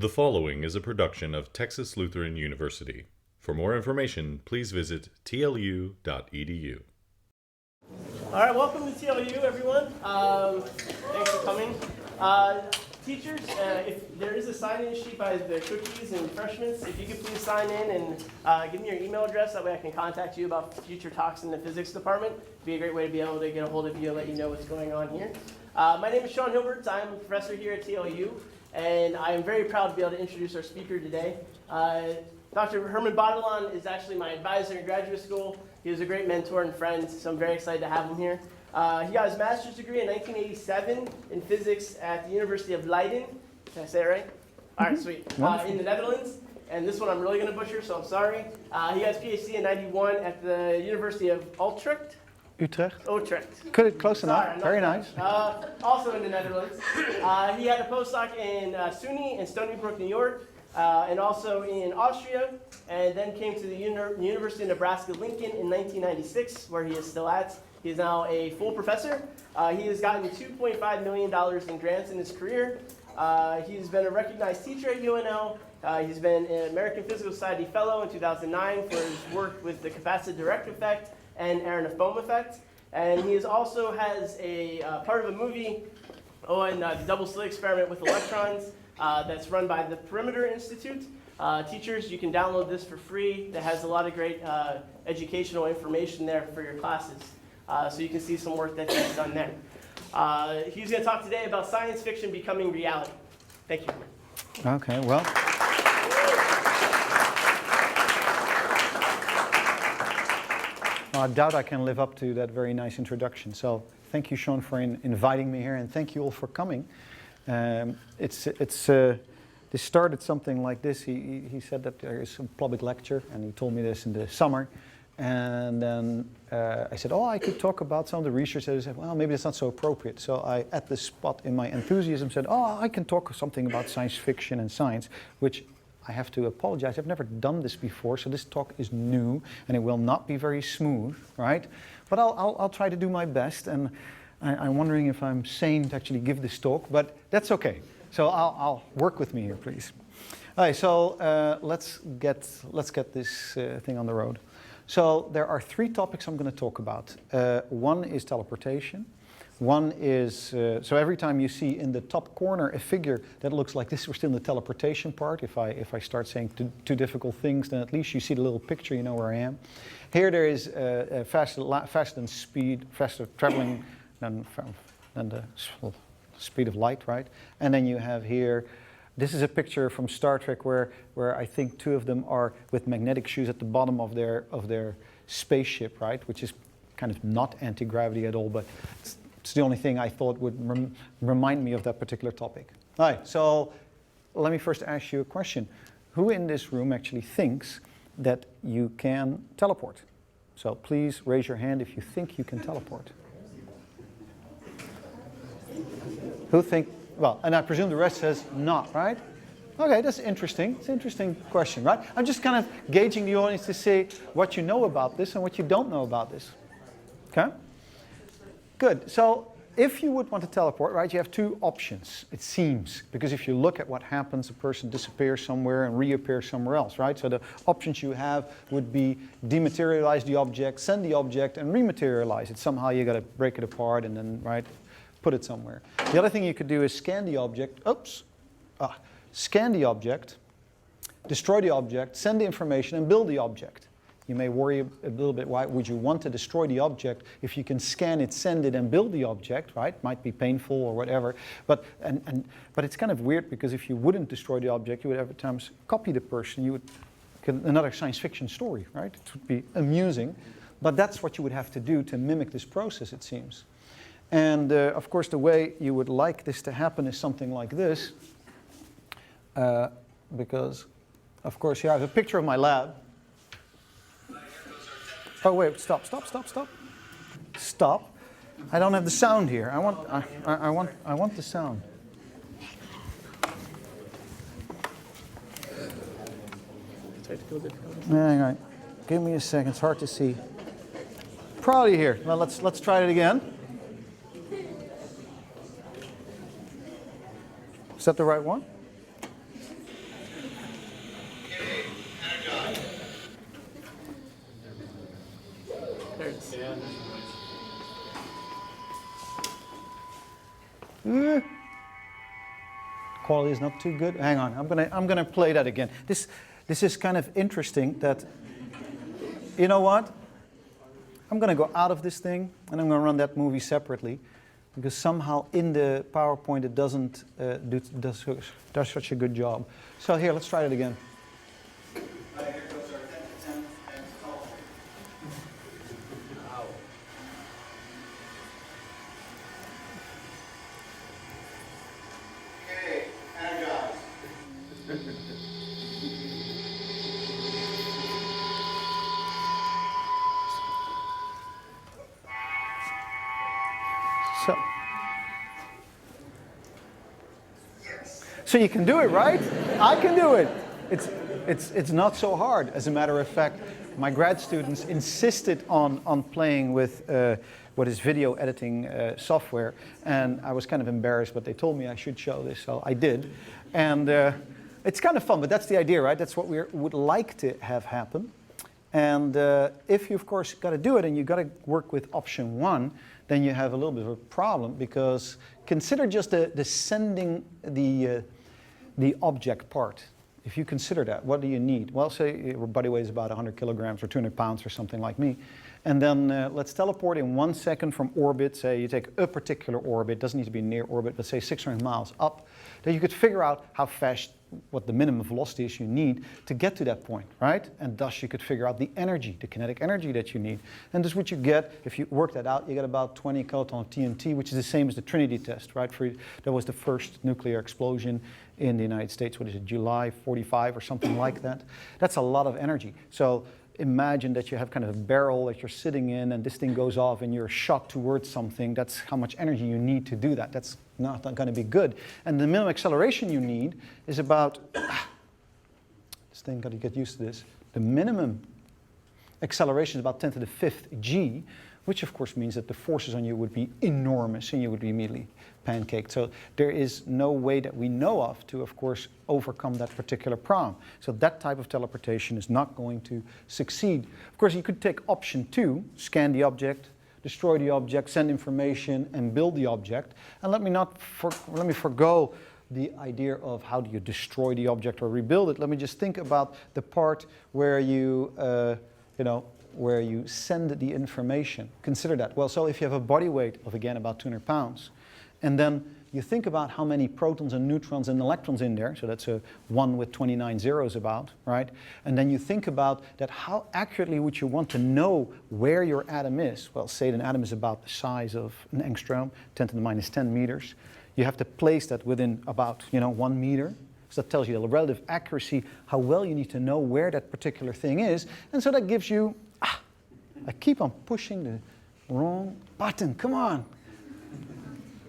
The following is a production of Texas Lutheran University. For more information, please visit tlu.edu. All right, welcome to TLU, everyone. Thanks for coming. Teachers, if there is a sign-in sheet by the cookies and refreshments, if you could please sign in and give me your email address, that way I can contact you about future talks in the physics department. It'd be a great way to be able to get a hold of you and let you know what's going on here. My name is Sean Hilbert. I'm a professor here at TLU, and I am very proud to be able to introduce our speaker today. Dr. Herman Batelaan is actually my advisor in graduate school. He was a great mentor and friend, so I'm very excited to have him here. He got his master's degree in 1987 in physics at the University of Leiden. Did I say it right? All right, sweet. In the Netherlands. And this one I'm really going to butcher, so I'm sorry. He got his PhD in 91 at the University of Utrecht. Utrecht. Could it close enough? Very nice. Also in the Netherlands. He had a postdoc in SUNY-Stony Brook, New York, and also in Austria, and then came to the University of Nebraska-Lincoln in 1996, where he is still at. He is now a full professor. He has gotten $2.5 million in grants in his career. He's been a recognized teacher at UNL. He's been an American Physical Society Fellow in 2009 for his work with the capacitive direct effect and Aronoff foam effect. And he is also has a part of a movie on the double slit experiment with electrons that's run by the Perimeter Institute. Teachers, you can download this for free. That has a lot of great educational information there for your classes. So you can see some work that he's done there. He's going to talk today about science fiction becoming reality. Thank you. Okay, well. I doubt I can live up to that very nice introduction. So thank you, Sean, for inviting me here, and thank you all for coming. This started something like this. He said that there is some public lecture, and he told me this in the summer. And then I said, I could talk about some of the research. I said, well, maybe that's not so appropriate. So I, at the spot in my enthusiasm, said, I can talk something about science fiction and science, which I have to apologize. I've never done this before, so this talk is new, and it will not be very smooth, right? But I'll try to do my best, and I'm wondering if I'm sane to actually give this talk, but that's okay. So I'll work with me here, please. All right, so let's get this thing on the road. So there are three topics I'm going to talk about. One is teleportation. One is, so every time you see in the top corner a figure that looks like this, we're still in the teleportation part. If I start saying too difficult things, then at least you see the little picture, you know where I am. Here there is faster traveling than the speed of light, right? And then you have here, this is a picture from Star Trek where I think two of them are with magnetic shoes at the bottom of their spaceship, right? Which is kind of not anti-gravity at all, but it's the only thing I thought would remind me of that particular topic. All right, so let me first ask you a question. Who in this room actually thinks that you can teleport? So please raise your hand if you think you can teleport. Who think? Well, and I presume the rest says not, right? Okay, that's interesting. It's an interesting question, right? I'm just kind of gauging the audience to see what you know about this and what you don't know about this. Okay? Good. So if you would want to teleport, right, you have two options, it seems. Because if you look at what happens, a person disappears somewhere and reappears somewhere else, right? So the options you have would be dematerialize the object, send the object, and rematerialize it. Somehow you got to break it apart and then, right, put it somewhere. The other thing you could do is scan the object, scan the object, destroy the object, send the information, and build the object. You may worry a little bit, why would you want to destroy the object if you can scan it, send it, and build the object, right? Might be painful or whatever, but it's kind of weird because if you wouldn't destroy the object, you would every time copy the person, you would get another science fiction story, right? It would be amusing, but that's what you would have to do to mimic this process, it seems. And of course, the way you would like this to happen is something like this, because, of course, here I have a picture of my lab. Oh wait! Stop! I don't have the sound here. I want the sound. Hang on. Give me a second. It's hard to see. Probably here. Well, let's try it again. Is that the right one? Quality is not too good. Hang on, I'm gonna play that again. This is kind of interesting that, you know what? I'm gonna go out of this thing and I'm gonna run that movie separately, because somehow in the PowerPoint it doesn't does such a good job. So here, let's try it again. So you can do it, right? I can do it. It's not so hard. As a matter of fact, my grad students insisted on playing with what is video editing software, and I was kind of embarrassed, but they told me I should show this, so I did. And it's kind of fun, but that's the idea, right? That's what we would like to have happen. And if you, of course, got to do it and you got to work with option 1, then you have a little bit of a problem, because consider just the sending the object part. If you consider that, what do you need? Well, say your body weighs about 100 kilograms or 200 pounds or something like me. And then let's teleport in 1 second from orbit. Say you take a particular orbit, doesn't need to be near orbit, but say 600 miles up. Then you could figure out how fast, what the minimum velocity is you need to get to that point, right? And thus you could figure out the energy, the kinetic energy that you need. And this is what you get. If you work that out, you get about 20 kiloton of TNT, which is the same as the Trinity test, right? That was the first nuclear explosion in the United States. What is it, July 45 or something like that? That's a lot of energy. So imagine that you have kind of a barrel that you're sitting in, and this thing goes off and you're shot towards something. That's how much energy you need to do that. That's not going to be good. And the minimum acceleration you need is about, this thing, got to get used to this. The minimum acceleration is about 10 to the 5th g, which of course means that the forces on you would be enormous and you would be immediately pancaked. So there is no way that we know of course, overcome that particular problem. So that type of teleportation is not going to succeed. Of course, you could take option 2, scan the object, destroy the object, send information, and build the object. And let me forgo the idea of how do you destroy the object or rebuild it. Let me just think about the part where you, where you send the information. Consider that. Well, so if you have a body weight of, again, about 200 pounds, and then you think about how many protons and neutrons and electrons in there, so that's a 1 with 29 zeros about, right? And then you think about that, how accurately would you want to know where your atom is? Well, say an atom is about the size of an angstrom, 10 to the minus 10 meters. You have to place that within about, 1 meter. So that tells you the relative accuracy, how well you need to know where that particular thing is. And so that gives you, I keep on pushing the wrong button, come on.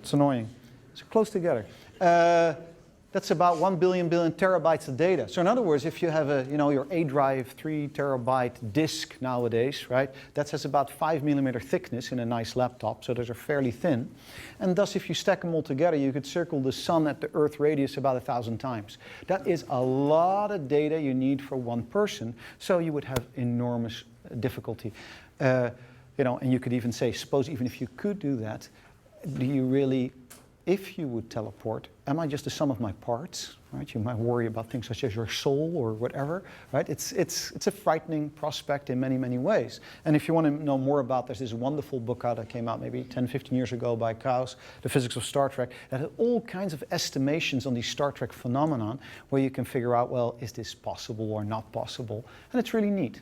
It's annoying. So close together. That's about 1 billion terabytes of data. So in other words, if you have your A drive 3 terabyte disk nowadays, right? That has about 5 millimeter thickness in a nice laptop. So those are fairly thin. And thus, if you stack them all together, you could circle the sun at the Earth radius about 1,000 times. That is a lot of data you need for one person. So you would have enormous difficulty. And you could even say, suppose even if you could do that, do you really, if you would teleport, am I just the sum of my parts? Right? You might worry about things such as your soul or whatever. Right? It's a frightening prospect in many, many ways. And if you want to know more about, there's this wonderful book out that came out maybe 10, 15 years ago by Krauss, The Physics of Star Trek, that had all kinds of estimations on the Star Trek phenomenon, where you can figure out, well, is this possible or not possible? And it's really neat.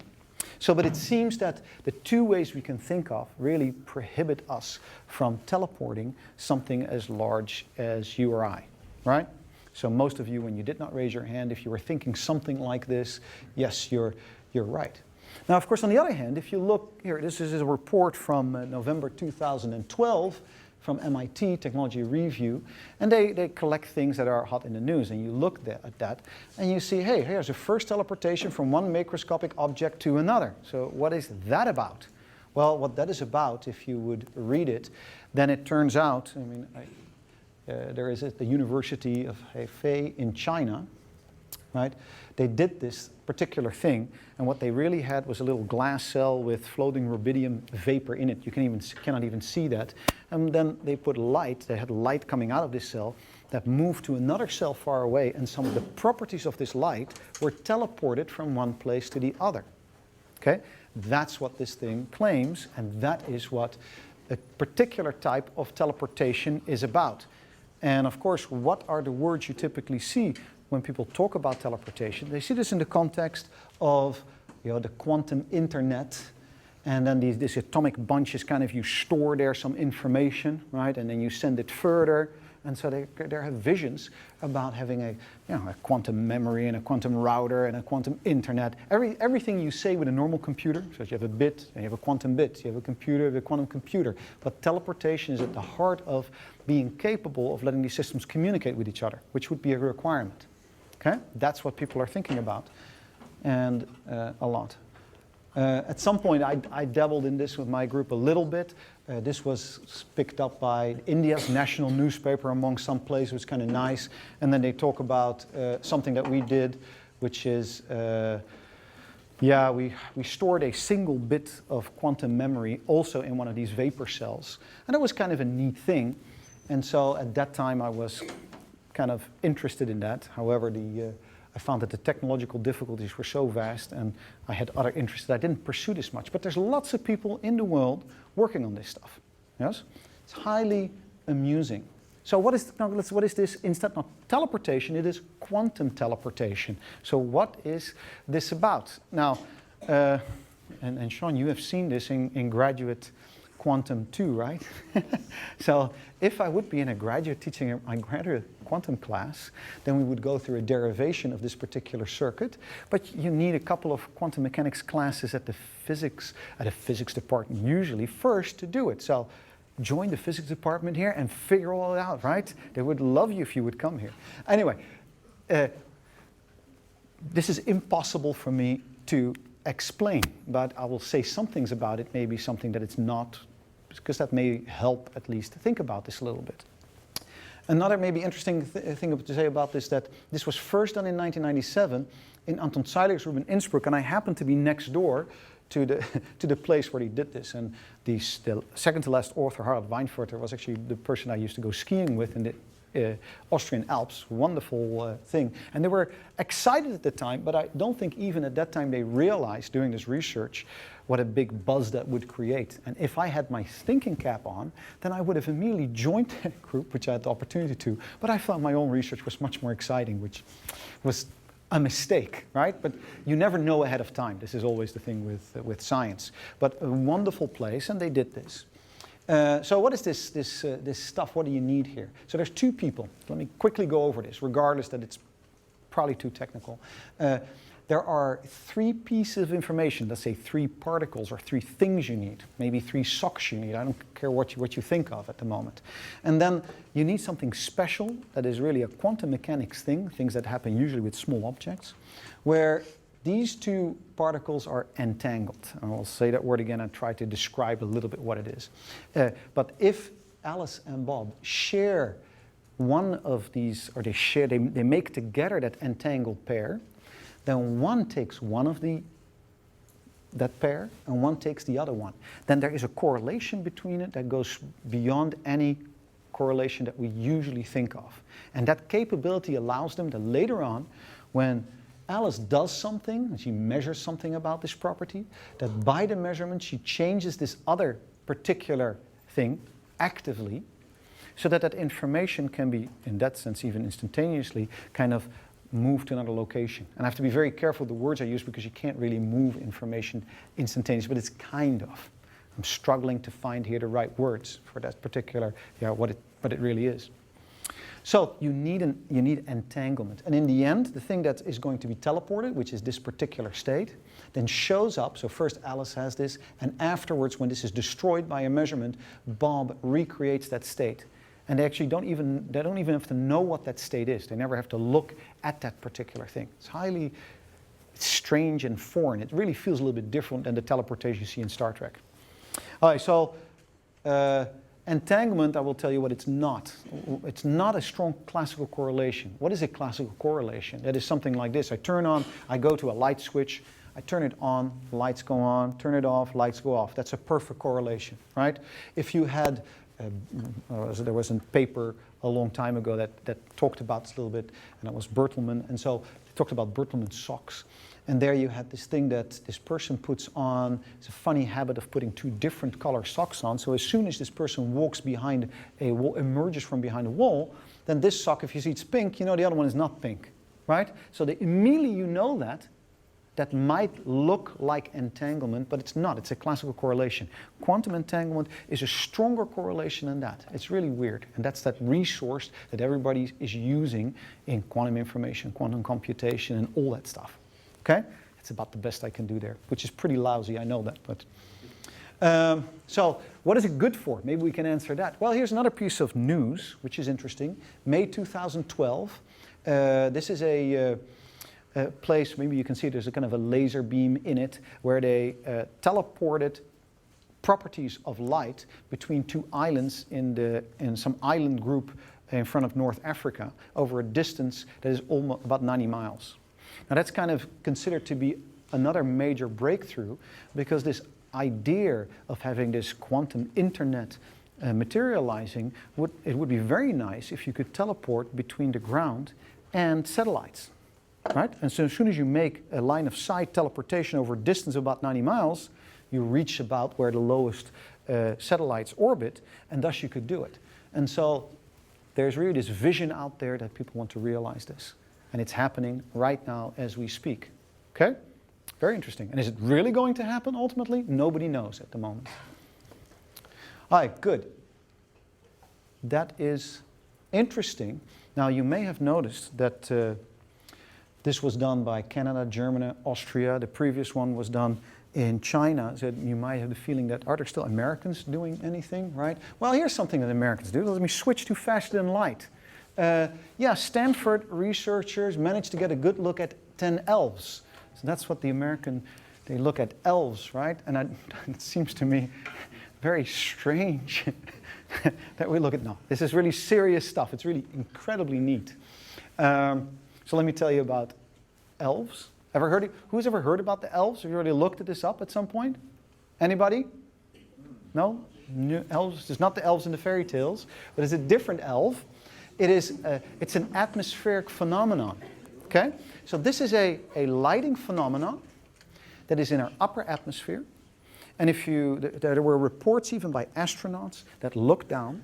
So, but it seems that the two ways we can think of really prohibit us from teleporting something as large as you or I, right? So most of you, when you did not raise your hand, if you were thinking something like this, yes, you're right. Now, of course, on the other hand, if you look here, this is a report from November 2012 from MIT, Technology Review, and they collect things that are hot in the news, and you look at that, and you see, hey, here's a first teleportation from one macroscopic object to another. So what is that about? Well, what that is about, if you would read it, then it turns out, there is at the University of Hefei in China, right? They did this particular thing, and what they really had was a little glass cell with floating rubidium vapor in it. You cannot even see that. And then they put light, they had light coming out of this cell that moved to another cell far away, and some of the properties of this light were teleported from one place to the other. Okay? That's what this thing claims, and that is what a particular type of teleportation is about. And of course, what are the words you typically see when people talk about teleportation? They see this in the context of, you know, the quantum internet, and then these atomic bunches kind of, you store there some information, right? And then you send it further. And so they have visions about having a quantum memory and a quantum router and a quantum internet. Everything you say with a normal computer, so you have a bit and you have a quantum bit, you have a computer, you have a quantum computer. But teleportation is at the heart of being capable of letting these systems communicate with each other, which would be a requirement. Okay? That's what people are thinking about, and a lot. At some point, I dabbled in this with my group a little bit. This was picked up by India's national newspaper among some places. It was kind of nice. And then they talk about something that we did, which is, we stored a single bit of quantum memory also in one of these vapor cells. And that was kind of a neat thing. And so at that time, I was kind of interested in that. However, I found that the technological difficulties were so vast, and I had other interests that I didn't pursue this much. But there's lots of people in the world working on this stuff. Yes? It's highly amusing. So what is this? Instead not teleportation, it is quantum teleportation. So what is this about? Now, and Sean, you have seen this in graduate quantum too, right? So if I would be in a graduate teaching my graduate quantum class, then we would go through a derivation of this particular circuit. But you need a couple of quantum mechanics classes at the physics department usually first to do it. So join the physics department here and figure all it out, right? They would love you if you would come here. Anyway, this is impossible for me to explain, but I will say some things about it, maybe something that it's not, because that may help at least to think about this a little bit. Another maybe interesting thing to say about this, that this was first done in 1997 in Anton Zeiliger's room in Innsbruck, and I happened to be next door to the place where he did this. And the second to last author, Harald Weinfurter, was actually the person I used to go skiing with in the Austrian Alps. Wonderful thing. And they were excited at the time, but I don't think even at that time they realized doing this research what a big buzz that would create. And if I had my thinking cap on, then I would have immediately joined that group, which I had the opportunity to. But I found my own research was much more exciting, which was a mistake, right? But you never know ahead of time. This is always the thing with science. But a wonderful place, and they did this. So what is this stuff? What do you need here? So there's two people. Let me quickly go over this, regardless that it's probably too technical. There are three pieces of information, let's say three particles or three things you need, maybe three socks you need. I don't care what you think of at the moment. And then you need something special that is really a quantum mechanics thing, things that happen usually with small objects, where these two particles are entangled. And I'll say that word again and try to describe a little bit what it is. But if Alice and Bob share one of these, or they make together that entangled pair, then one takes one of that pair and one takes the other one. Then there is a correlation between it that goes beyond any correlation that we usually think of. And that capability allows them to later on, when Alice does something, and she measures something about this property, that by the measurement she changes this other particular thing actively, so that that information can be, in that sense, even instantaneously, kind of move to another location. And I have to be very careful with the words I use, because you can't really move information instantaneously, but it's kind of. I'm struggling to find here the right words for that particular, what it really is. So you need entanglement. And in the end, the thing that is going to be teleported, which is this particular state, then shows up. So first Alice has this, and afterwards, when this is destroyed by a measurement, Bob recreates that state. And they actually don't even have to know what that state is. They never have to look at that particular thing. It's highly strange and foreign. It really feels a little bit different than the teleportation you see in Star Trek. All right, so Entanglement, I will tell you what it's not. It's not a strong classical correlation. What is a classical correlation? That is something like this. I go to a light switch, I turn it on, lights go on, turn it off, lights go off. That's a perfect correlation, right? If you had, there was a paper a long time ago that talked about this a little bit, and that was Bertelsmann, and so they talked about Bertelsmann socks. And there you had this thing that this person puts on. It's a funny habit of putting two different color socks on. So as soon as this person walks behind a wall, emerges from behind a wall, then this sock, if you see it's pink, you know the other one is not pink, right? So immediately you know that might look like entanglement, but it's not. It's a classical correlation. Quantum entanglement is a stronger correlation than that. It's really weird. And that's that resource that everybody is using in quantum information, quantum computation, and all that stuff. Okay? It's about the best I can do there, which is pretty lousy, I know that. But so what is it good for? Maybe we can answer that. Well, here's another piece of news, which is interesting. May 2012. This is a place, maybe you can see there's a kind of a laser beam in it, where they teleported properties of light between two islands in some island group in front of North Africa over a distance that is almost about 90 miles. Now that's kind of considered to be another major breakthrough, because this idea of having this quantum internet materializing, it would be very nice if you could teleport between the ground and satellites, right? And so as soon as you make a line of sight teleportation over a distance of about 90 miles, you reach about where the lowest satellites orbit, and thus you could do it. And so there's really this vision out there that people want to realize this. And it's happening right now as we speak. Okay? Very interesting. And is it really going to happen ultimately? Nobody knows at the moment. All right, good. That is interesting. Now you may have noticed that this was done by Canada, Germany, Austria. The previous one was done in China. So you might have the feeling that, are there still Americans doing anything, right? Well, here's something that Americans do. Let me switch to faster than light. Yeah, Stanford researchers managed to get a good look at 10 elves. So that's what they look at elves, right? And it seems to me very strange that we look at, no, this is really serious stuff. It's really incredibly neat. So let me tell you about elves. Who's ever heard about the elves? Have you already looked at this up at some point? Anybody? No? Elves, it's not the elves in the fairy tales, but it's a different elf. It's an atmospheric phenomenon, okay? So this is a lighting phenomenon that is in our upper atmosphere. And there were reports even by astronauts that looked down,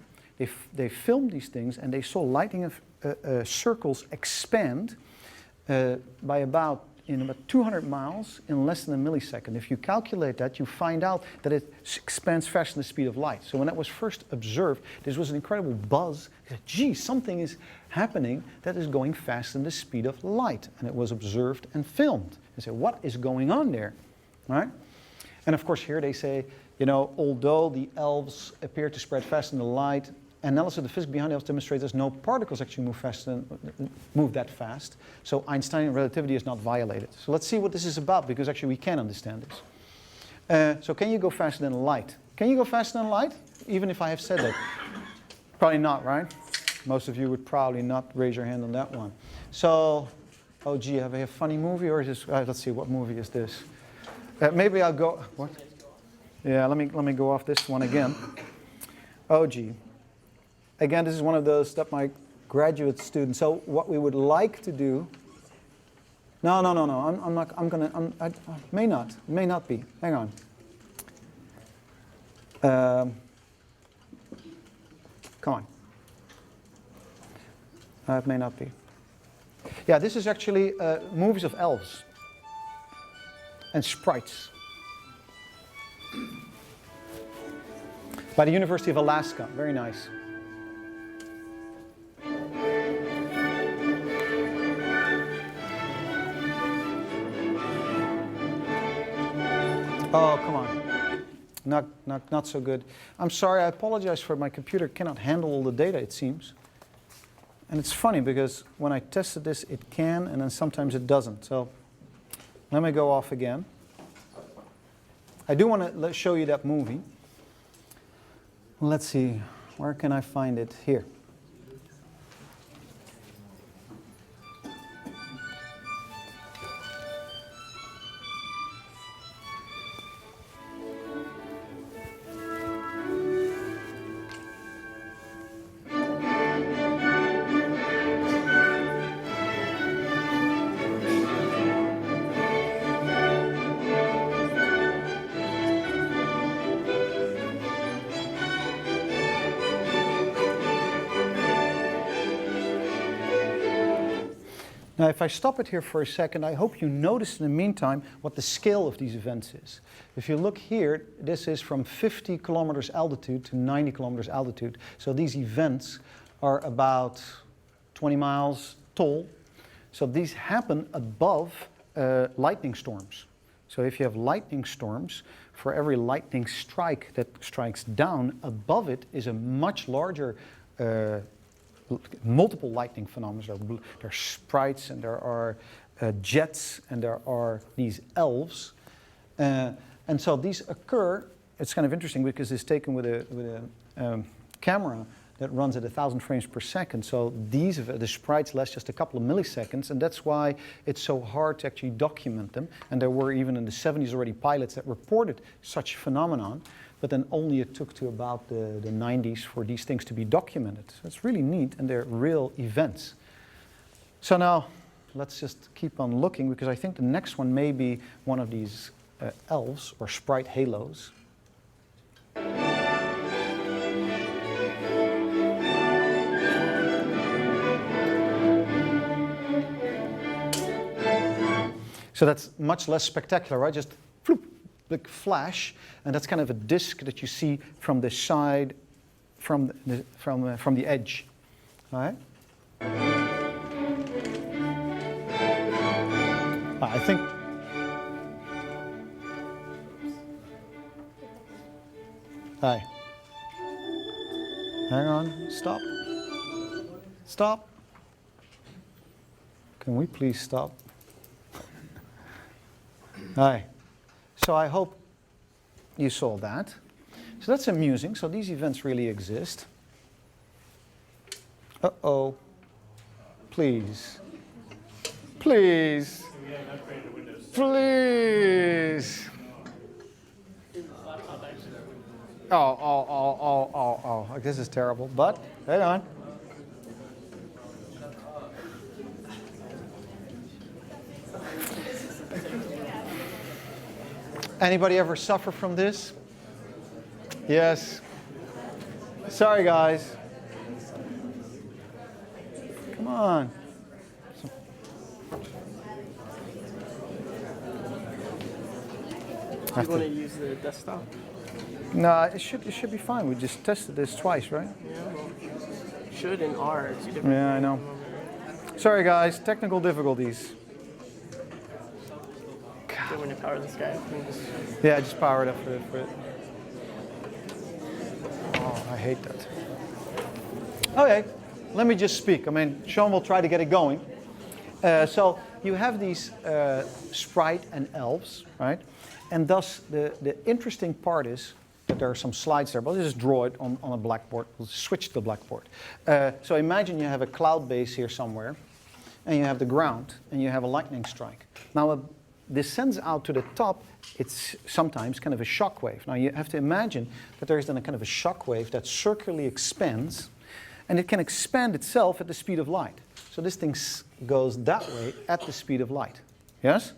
they filmed these things, and they saw lighting circles expand by about 200 miles in less than a millisecond. If you calculate that, you find out that it expands faster than the speed of light. So when that was first observed, this was an incredible buzz. Gee, something is happening that is going faster than the speed of light. And it was observed and filmed. They say, what is going on there? Right? And of course here they say, although the elves appear to spread faster than the light, analysis of the physics behind the elves demonstrates that no particles actually move that fast. So Einsteinian relativity is not violated. So let's see what this is about, because actually we can understand this. So can you go faster than light? Can you go faster than light? Even if I have said that. Probably not, right? Most of you would probably not raise your hand on that one. So, oh gee, have I a funny movie, or is this, let's see, what movie is this? Maybe I'll go, what? Yeah, let me go off this one again. Oh gee. Again, this is one of those that my graduate students. So what we would like to do. No. I'm not. I may not be. Hang on. Come on. It may not be. Yeah, this is actually movies of elves and sprites by the University of Alaska. Very nice. Oh, come on. Not so good. I'm sorry, I apologize for my computer cannot handle all the data, it seems. And it's funny because when I tested this, it can, and then sometimes it doesn't. So let me go off again. I do want to show you that movie. Let's see, where can I find it? Here. Now, if I stop it here for a second, I hope you notice in the meantime what the scale of these events is. If you look here, this is from 50 kilometers altitude to 90 kilometers altitude. So these events are about 20 miles tall. So these happen above lightning storms. So if you have lightning storms, for every lightning strike that strikes down, above it is a much larger multiple lightning phenomena. There are sprites and there are jets and there are these elves. And so these occur, it's kind of interesting because it's taken with a camera that runs at 1,000 frames per second. So the sprites last just a couple of milliseconds, and that's why it's so hard to actually document them. And there were even in the 70s already pilots that reported such phenomenon. But then only it took to about the 90s for these things to be documented. So it's really neat, and they're real events. So now, let's just keep on looking, because I think the next one may be one of these elves, or sprite halos. So that's much less spectacular, right? Just floop. Big flash, and that's kind of a disk that you see from the side, from the edge. All right. I think. Hi. Hang on. Stop. Stop. Can we please stop? Hi. So I hope you saw that. So that's amusing. So these events really exist. Uh-oh. Please. Please. Please. Oh. This is terrible. But, hang on. Anybody ever suffer from this? Yes. Sorry, guys. Come on. You want to use the desktop? No, it should be fine. We just tested this twice, right? Yeah, well, should and are. Two different Yeah, I know. Sorry, guys. Technical difficulties. When you power this guy. Yeah, just power it up for it. Oh, I hate that. Okay, let me just speak. I mean, Sean will try to get it going. So you have these sprite and elves, right? And thus, the interesting part is that there are some slides there, but let's just draw it on a blackboard. We'll switch to the blackboard. So imagine you have a cloud base here somewhere, and you have the ground, and you have a lightning strike. Now, descends out to the top, it's sometimes kind of a shock wave. Now you have to imagine that there is then a kind of a shock wave that circularly expands, and it can expand itself at the speed of light. So this thing goes that way at the speed of light. Yes?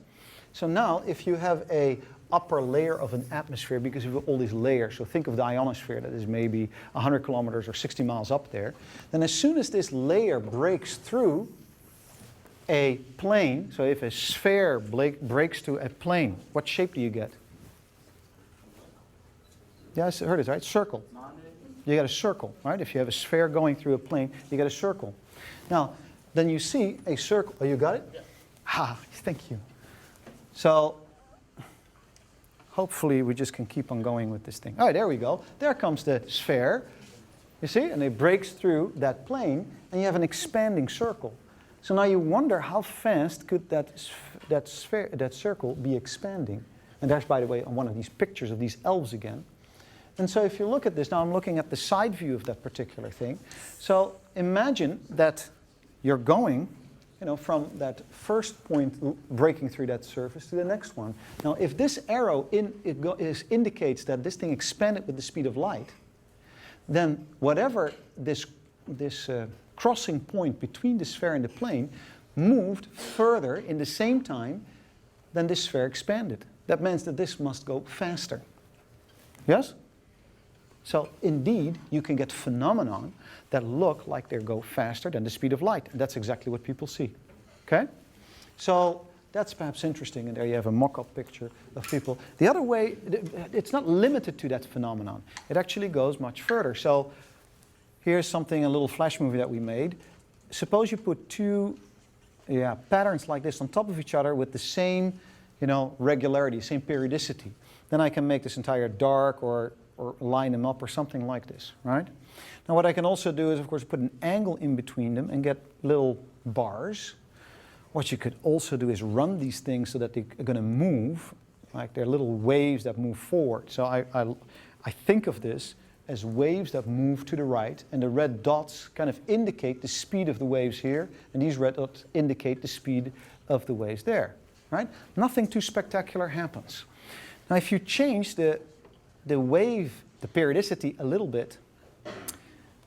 So now if you have a upper layer of an atmosphere, because you have all these layers, so think of the ionosphere that is maybe 100 kilometers or 60 miles up there, then as soon as this layer breaks through a plane, so if a sphere breaks to a plane, what shape do you get? Yeah, I heard it, right? Circle. You get a circle, right? If you have a sphere going through a plane, you get a circle. Now, then you see a circle. Oh, you got it? Yeah. Ah, thank you. So, hopefully we just can keep on going with this thing. All right, there we go. There comes the sphere. You see? And it breaks through that plane, and you have an expanding circle. So now you wonder how fast could that circle be expanding. And there's, by the way, on one of these pictures of these elves again. And so if you look at this, now I'm looking at the side view of that particular thing. So imagine that you're going, from that first point breaking through that surface to the next one. Now, if this arrow indicates that this thing expanded with the speed of light, then whatever this crossing point between the sphere and the plane moved further in the same time than this sphere expanded. That means that this must go faster. Yes? So indeed, you can get phenomena that look like they go faster than the speed of light. And that's exactly what people see. Okay? So that's perhaps interesting. And there you have a mock-up picture of people. The other way, it's not limited to that phenomenon. It actually goes much further. So here's something, a little flash movie that we made. Suppose you put two patterns like this on top of each other with the same regularity, same periodicity. Then I can make this entire dark or line them up or something like this, right? Now what I can also do is, of course, put an angle in between them and get little bars. What you could also do is run these things so that they're going to move, like they're little waves that move forward. So I think of this as waves that move to the right, and the red dots kind of indicate the speed of the waves here, and these red dots indicate the speed of the waves there, right? Nothing too spectacular happens. Now if you change the wave, the periodicity a little bit,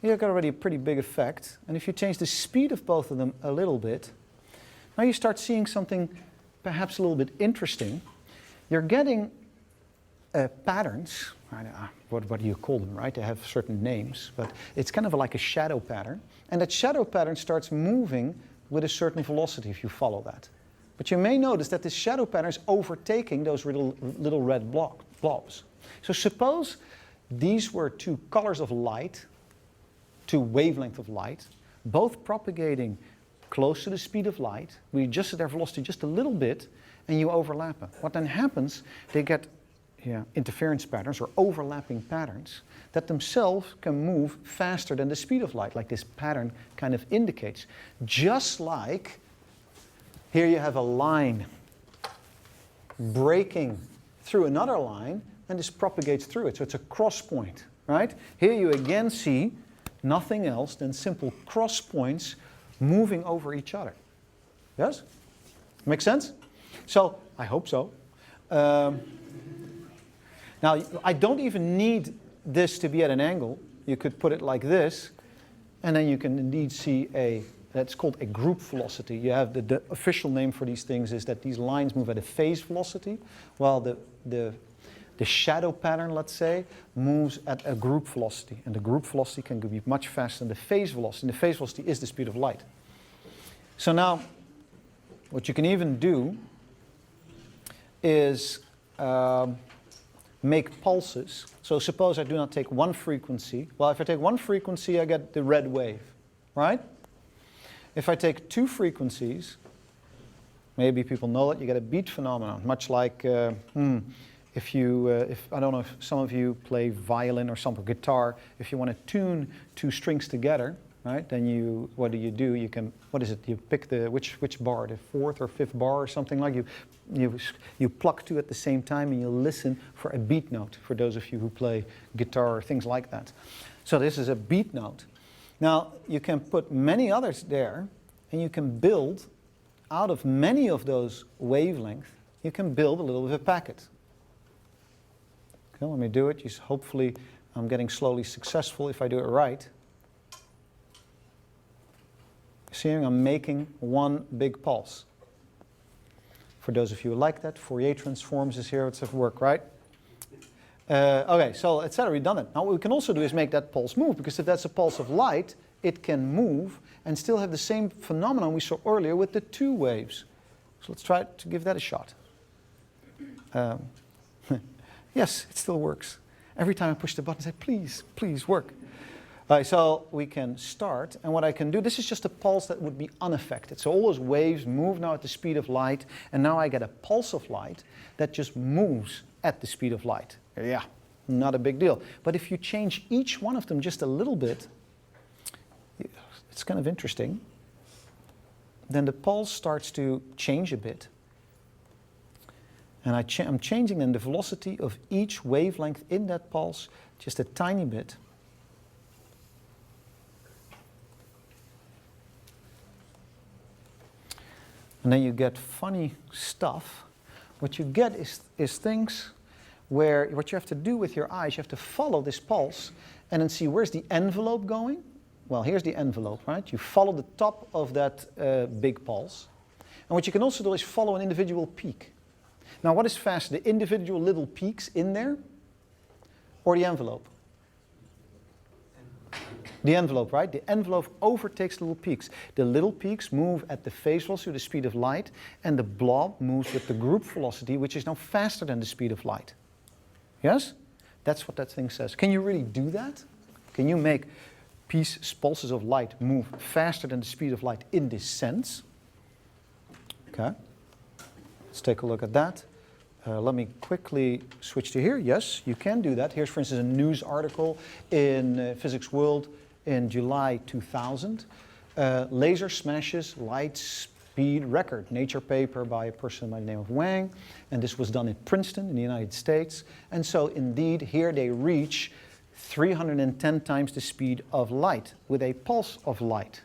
you've got already a pretty big effect. And if you change the speed of both of them a little bit, now you start seeing something perhaps a little bit interesting. You're getting patterns, what do you call them, right? They have certain names, but it's kind of like a shadow pattern. And that shadow pattern starts moving with a certain velocity if you follow that. But you may notice that this shadow pattern is overtaking those little red blobs. So suppose these were two colors of light, two wavelengths of light, both propagating close to the speed of light. We adjusted their velocity just a little bit, and you overlap them. What then happens, they get interference patterns or overlapping patterns that themselves can move faster than the speed of light, like this pattern kind of indicates. Just like here you have a line breaking through another line, and this propagates through it. So it's a cross point, right? Here you again see nothing else than simple cross points moving over each other. Yes? Makes sense? So, I hope so. Now, I don't even need this to be at an angle. You could put it like this, and then you can indeed see that's called a group velocity. You have the official name for these things is that these lines move at a phase velocity, while the shadow pattern, let's say, moves at a group velocity. And the group velocity can be much faster than the phase velocity. And the phase velocity is the speed of light. So now, what you can even do is make pulses. So suppose I do not take one frequency. Well, if I take one frequency, I get the red wave, right? If I take two frequencies, maybe people know it, you get a beat phenomenon, much like if I don't know if some of you play violin or some guitar, if you want to tune two strings together, right? Then what do? You can, what is it? You pick which bar, the fourth or fifth bar or something like. You pluck two at the same time and you listen for a beat note. For those of you who play guitar or things like that, so this is a beat note. Now you can put many others there, and you can build out of many of those wavelengths. You can build a little bit of a packet. Okay, let me do it. Hopefully I'm getting slowly successful if I do it right. Seeing I'm making one big pulse. For those of you who like that, Fourier transforms is here. It's at work, right? Okay, so it's already done it. Now what we can also do is make that pulse move, because if that's a pulse of light, it can move and still have the same phenomenon we saw earlier with the two waves. So let's try to give that a shot. Yes, it still works. Every time I push the button, I say, please, please work. So we can start, and what I can do, this is just a pulse that would be unaffected. So all those waves move now at the speed of light, and now I get a pulse of light that just moves at the speed of light. Yeah, not a big deal. But if you change each one of them just a little bit, it's kind of interesting. Then the pulse starts to change a bit. And I'm changing then the velocity of each wavelength in that pulse just a tiny bit. And then you get funny stuff. What you get is things where what you have to do with your eyes, you have to follow this pulse and then see where's the envelope going. Well, here's the envelope, right? You follow the top of that big pulse. And what you can also do is follow an individual peak. Now, what is faster, the individual little peaks in there or the envelope? The envelope, right? The envelope overtakes the little peaks. The little peaks move at the phase velocity, the speed of light, and the blob moves with the group velocity, which is now faster than the speed of light. Yes? That's what that thing says. Can you really do that? Can you make pulses of light move faster than the speed of light in this sense? Okay. Let's take a look at that. Let me quickly switch to here. Yes, you can do that. Here's, for instance, a news article in Physics World in July 2000. Laser smashes light speed record. Nature paper by a person by the name of Wang. And this was done in Princeton in the United States. And so indeed, here they reach 310 times the speed of light with a pulse of light.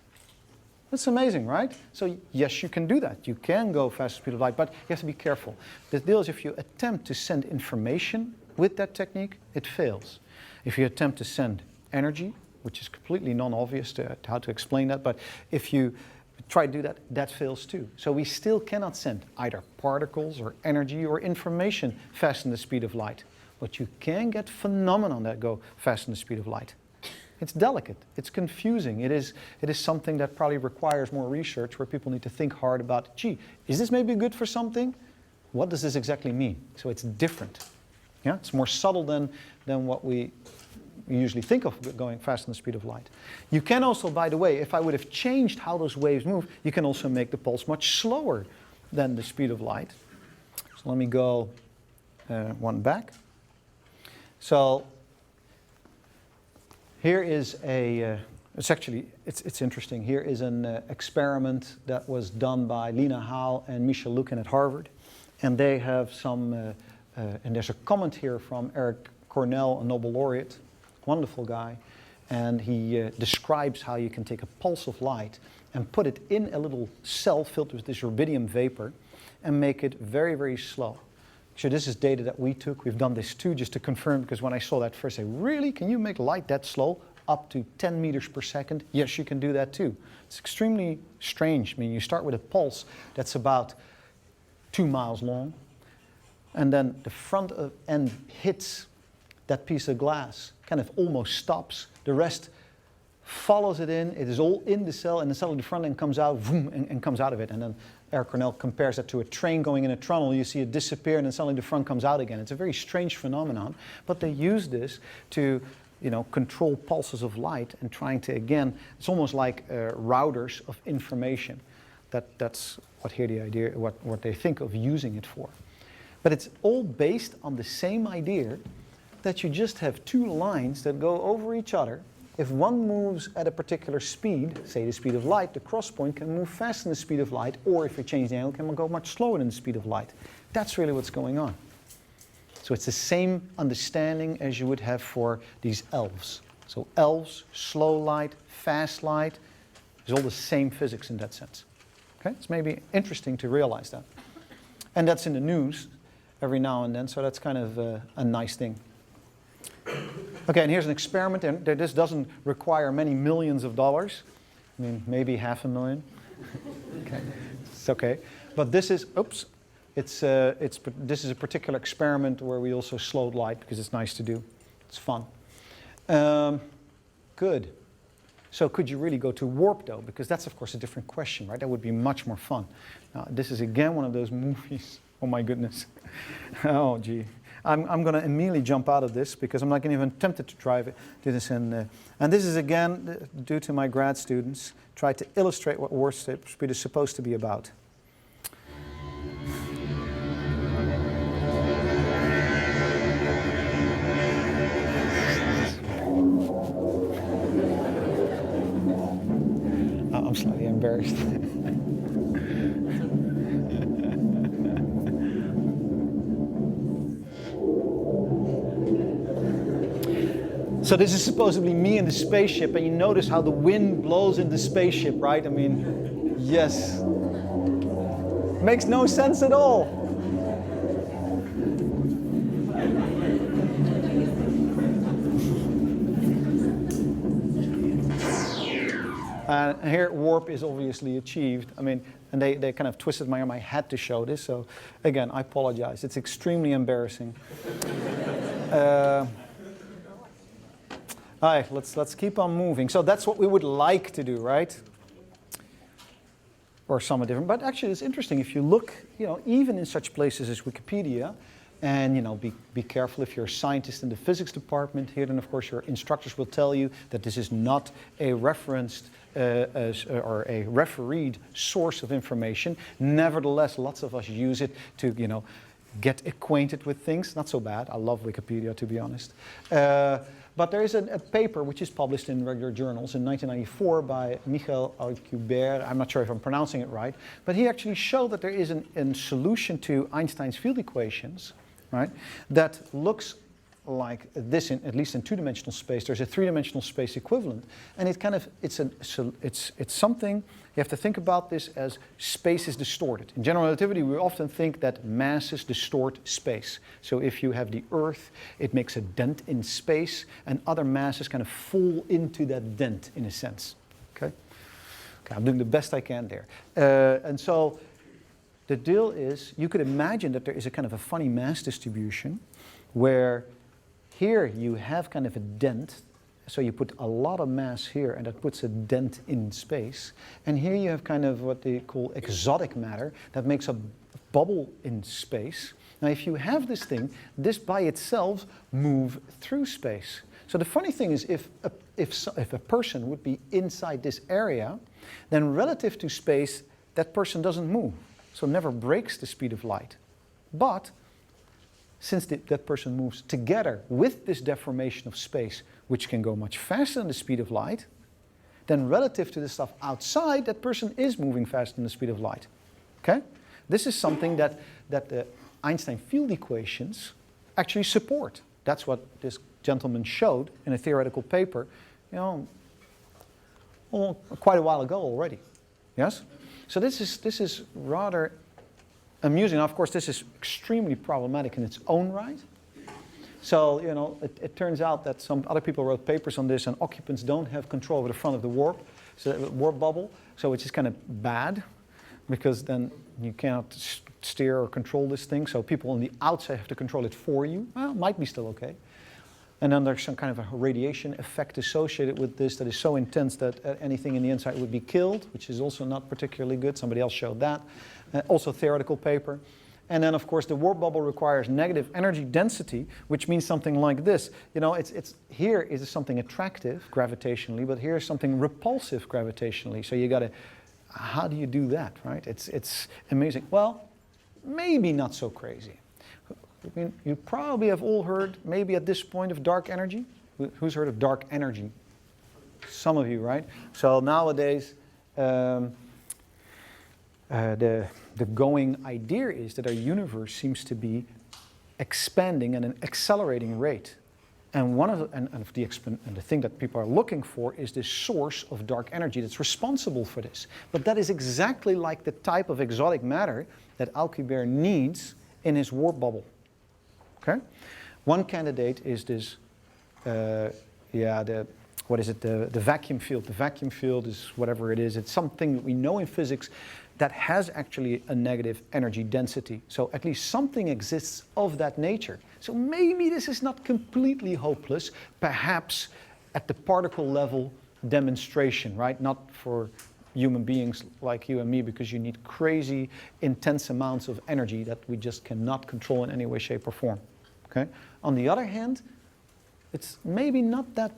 That's amazing, right? So yes, you can do that. You can go faster speed of light, but you have to be careful. The deal is if you attempt to send information with that technique, it fails. If you attempt to send energy, which is completely non-obvious to how to explain that, but if you try to do that, that fails too. So we still cannot send either particles or energy or information faster than the speed of light. But you can get phenomena that go faster than the speed of light. It's delicate, it's confusing, it is something that probably requires more research where people need to think hard about, gee, is this maybe good for something? What does this exactly mean? So it's different. Yeah? It's more subtle than what we usually think of going faster than the speed of light. You can also, by the way, if I would have changed how those waves move, you can also make the pulse much slower than the speed of light. So let me go one back. So here is it's interesting. Here is an experiment that was done by Lina Howell and Michel Lukin at Harvard. And they have some, and there's a comment here from Eric Cornell, a Nobel laureate, wonderful guy. And he describes how you can take a pulse of light and put it in a little cell filled with this rubidium vapor and make it very, very slow. So this is data that we took. We've done this too, just to confirm, because when I saw that first, I said, really? Can you make light that slow? Up to 10 meters per second? Yes, you can do that too. It's extremely strange. I mean, you start with a pulse that's about 2 miles long, and then the front end hits that piece of glass, kind of almost stops. The rest follows it in. It is all in the cell, and the cell at the front end comes out, boom, and comes out of it. And then Eric Cornell compares that to a train going in a tunnel. You see it disappear, and then suddenly the front comes out again. It's a very strange phenomenon, but they use this to, control pulses of light and trying to, again, it's almost like routers of information. That's what here the idea, what they think of using it for. But it's all based on the same idea that you just have two lines that go over each other. If one moves at a particular speed, say the speed of light, the cross point can move faster than the speed of light, or if you change the angle, it can go much slower than the speed of light. That's really what's going on. So it's the same understanding as you would have for these elves. So elves, slow light, fast light, is all the same physics in that sense. Okay? It's maybe interesting to realize that. And that's in the news every now and then, so that's kind of a nice thing. Okay, and here's an experiment, and this doesn't require many millions of dollars. I mean, maybe $500,000. Okay, it's okay. But this is, this is a particular experiment where we also slowed light because it's nice to do. It's fun. Good. So could you really go to warp though? Because that's of course a different question, right? That would be much more fun. Now, this is again one of those movies. Oh my goodness. Oh gee. I'm going to immediately jump out of this because I'm not going to even tempted to do this in. And this is again due to my grad students. Try to illustrate what warp speed is supposed to be about. I'm slightly embarrassed. So this is supposedly me in the spaceship, and you notice how the wind blows in the spaceship, right? I mean, yes. Makes no sense at all. And here warp is obviously achieved. I mean, and they kind of twisted my arm. I had to show this. So again, I apologize. It's extremely embarrassing. All right, let's keep on moving. So that's what we would like to do, right? Or somewhat different. But actually, it's interesting. If you look, even in such places as Wikipedia, and be careful if you're a scientist in the physics department here, then of course your instructors will tell you that this is not a referenced or a refereed source of information. Nevertheless, lots of us use it to get acquainted with things. Not so bad. I love Wikipedia, to be honest. But there is a paper which is published in regular journals in 1994 by Michael Alcubierre. I'm not sure if I'm pronouncing it right, but he actually showed that there is a solution to Einstein's field equations, right, that looks like this, at least in two-dimensional space. There's a three-dimensional space equivalent, and it's something. You have to think about this as space is distorted. In general relativity, we often think that masses distort space. So if you have the Earth, it makes a dent in space, and other masses kind of fall into that dent in a sense. Okay, I'm doing the best I can there. And so the deal is, you could imagine that there is a kind of a funny mass distribution where here you have kind of a dent. So you put a lot of mass here, and that puts a dent in space. And here you have kind of what they call exotic matter that makes a bubble in space. Now, if you have this thing, this by itself moves through space. So the funny thing is, if a person would be inside this area, then relative to space, that person doesn't move. So never breaks the speed of light. But since that person moves together with this deformation of space, which can go much faster than the speed of light, then relative to the stuff outside, that person is moving faster than the speed of light. Okay? This is something that the Einstein field equations actually support. That's what this gentleman showed in a theoretical paper, quite a while ago already. Yes? So this is rather amusing. Now, of course, this is extremely problematic in its own right. So, it turns out that some other people wrote papers on this, and occupants don't have control over the front of the warp bubble, so which is kind of bad, because then you cannot steer or control this thing. So people on the outside have to control it for you. Well, might be still okay. And then there's some kind of a radiation effect associated with this that is so intense that anything in the inside would be killed, which is also not particularly good. Somebody else showed that. Also theoretical paper. And then, of course, the warp bubble requires negative energy density, which means something like this. Here is something attractive gravitationally, but here is something repulsive gravitationally. So you got to, how do you do that, right? It's amazing. Well, maybe not so crazy. I mean, you probably have all heard, maybe at this point, of dark energy. Who's heard of dark energy? Some of you, right? So nowadays, the going idea is that our universe seems to be expanding at an accelerating rate. And the thing that people are looking for is this source of dark energy that's responsible for this. But that is exactly like the type of exotic matter that Alcubierre needs in his warp bubble. Okay? One candidate is this, the vacuum field. The vacuum field is whatever it is. It's something that we know in physics that has actually a negative energy density. So at least something exists of that nature. So maybe this is not completely hopeless, perhaps at the particle level demonstration, right? Not for human beings like you and me, because you need crazy, intense amounts of energy that we just cannot control in any way, shape, or form. Okay? On the other hand, it's maybe not that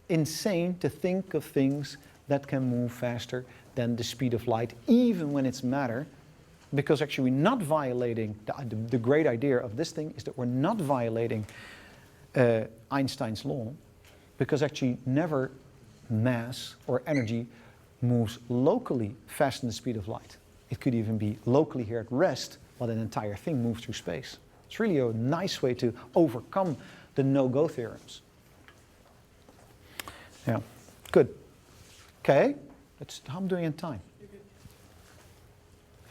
insane to think of things that can move faster than the speed of light, even when it's matter, because actually we're not violating, the great idea of this thing is that we're not violating Einstein's law, because actually never mass or energy moves locally faster than the speed of light. It could even be locally here at rest, while an entire thing moves through space. It's really a nice way to overcome the no-go theorems. Yeah, good. Okay, how I'm doing in time?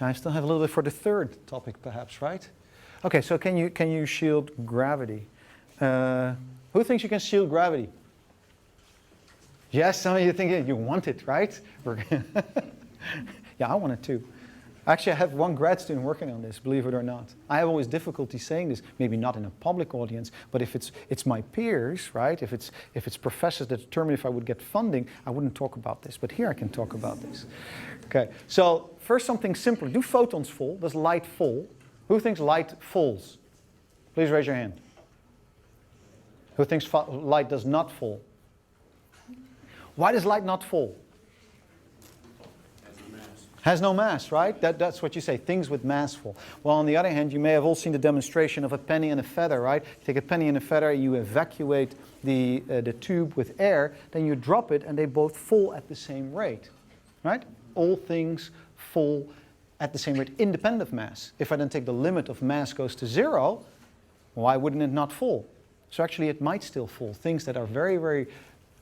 I still have a little bit for the third topic, perhaps, right? Okay, so can you shield gravity? Who thinks you can shield gravity? Yes, some of you think you want it, right? Yeah, I want it too. Actually, I have one grad student working on this, believe it or not. I have always difficulty saying this, maybe not in a public audience, but if it's my peers, right? If it's professors that determine if I would get funding, I wouldn't talk about this. But here I can talk about this. Okay, so first something simpler. Do photons fall? Does light fall? Who thinks light falls? Please raise your hand. Who thinks light does not fall? Why does light not fall? Has no mass, right? That's what you say, things with mass fall. Well, on the other hand, you may have all seen the demonstration of a penny and a feather, right? You take a penny and a feather, you evacuate the tube with air, then you drop it, and they both fall at the same rate, right? All things fall at the same rate, independent of mass. If I then take the limit of mass goes to 0, why wouldn't it not fall? So actually, it might still fall. Things that are very, very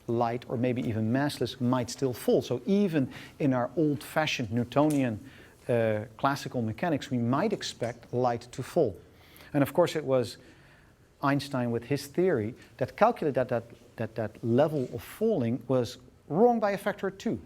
light or maybe even massless might still fall. So even in our old-fashioned Newtonian classical mechanics, we might expect light to fall. And of course it was Einstein with his theory that calculated that level of falling was wrong by a factor of 2.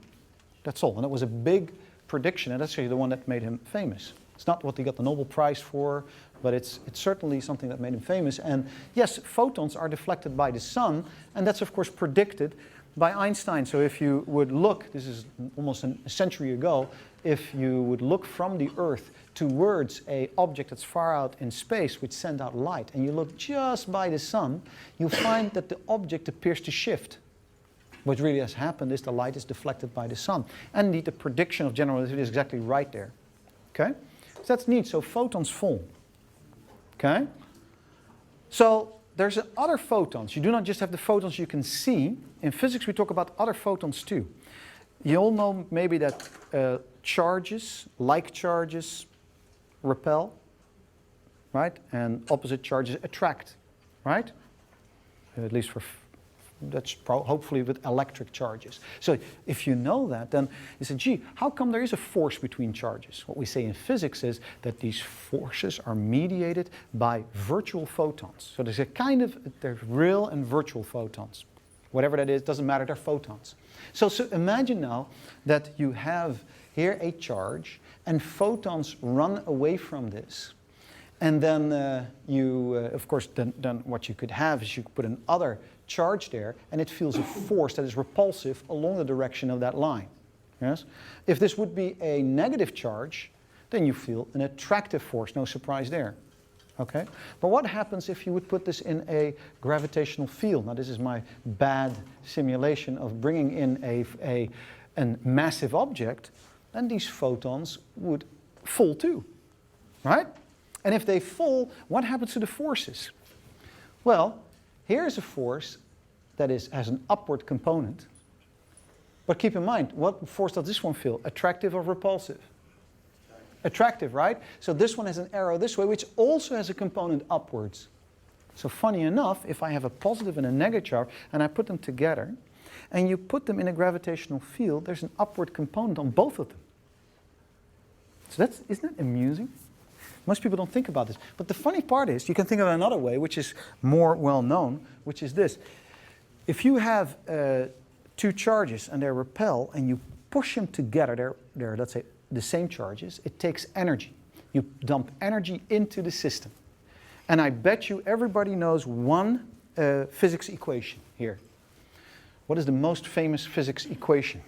That's all. And it was a big prediction, and that's actually the one that made him famous. It's not what he got the Nobel Prize for, but it's certainly something that made him famous. And yes, photons are deflected by the sun, and that's of course predicted by Einstein. So if you would look, this is almost a century ago, if you would look from the Earth towards an object that's far out in space which sends out light, and you look just by the sun, you'll find that the object appears to shift. What really has happened is the light is deflected by the sun. And indeed, the prediction of general relativity is exactly right there. Okay? So that's neat. So photons fall. Okay? So there's other photons. You do not just have the photons you can see. In physics, we talk about other photons too. You all know maybe that charges, like charges, repel, right? And opposite charges attract, right? At least for that's hopefully with electric charges. So if you know that, then you say, gee, how come there is a force between charges? What we say in physics is that these forces are mediated by virtual photons. So there's a kind of, there's real and virtual photons. Whatever that is, doesn't matter, they're photons. So imagine now that you have here a charge and photons run away from this. And then of course, then what you could have is you could put another charge there, and it feels a force that is repulsive along the direction of that line. Yes? If this would be a negative charge, then you feel an attractive force, no surprise there. Okay? But what happens if you would put this in a gravitational field? Now this is my bad simulation of bringing in a massive object, then these photons would fall too. Right? And if they fall, what happens to the forces? Well, here's a force that has an upward component. But keep in mind, what force does this one feel? Attractive or repulsive? Attractive, right? So this one has an arrow this way, which also has a component upwards. So funny enough, if I have a positive and a negative charge, and I put them together, and you put them in a gravitational field, there's an upward component on both of them. So isn't that amusing? Most people don't think about this. But the funny part is, you can think of it another way, which is more well known, which is this. If you have two charges and they repel and you push them together, they're let's say the same charges, it takes energy. You dump energy into the system. And I bet you everybody knows one physics equation here. What is the most famous physics equation?